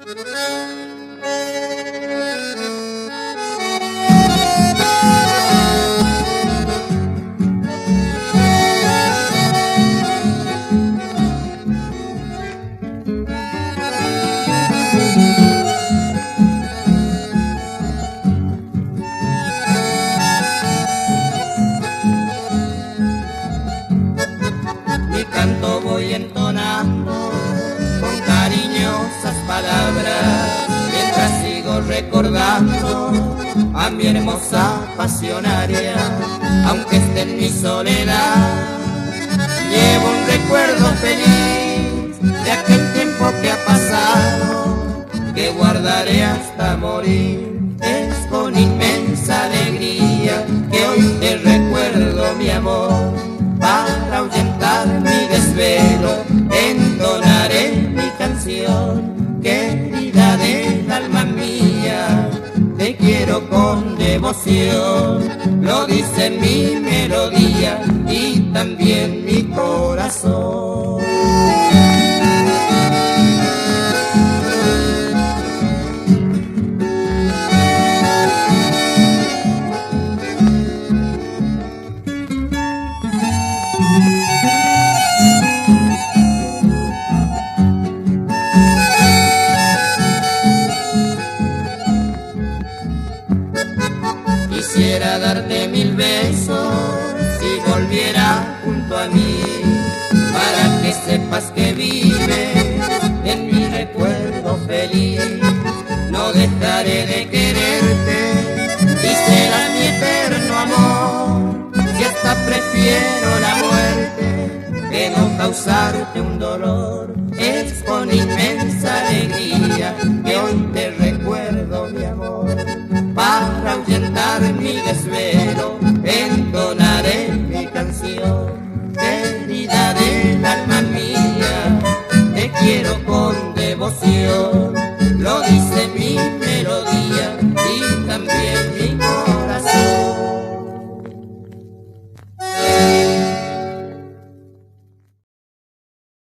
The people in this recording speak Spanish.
Mi canto voy entonando con cariñosas palabras, mientras sigo recordando a mi hermosa pasionaria. Aunque esté en mi soledad, llevo un recuerdo feliz de aquel tiempo que ha pasado, que guardaré hasta morir. Es con inmensa alegría que hoy te recuerdo, mi amor. Para ahuyentar mi desvelo, entonaré mi canción. Querida del alma mía, te quiero con devoción. Lo dice mi melodía y también mi corazón. Quisiera darte 1000 besos si volviera junto a mí, para que sepas que vives en mi recuerdo feliz. No dejaré de quererte y serás mi eterno amor, y hasta prefiero la muerte que no causarte un dolor. Es con inmensa alegría que hoy te recuerdo, mi amor. Para ahuyentar mi desvelo, entonaré mi canción. Querida del alma mía, te quiero con devoción.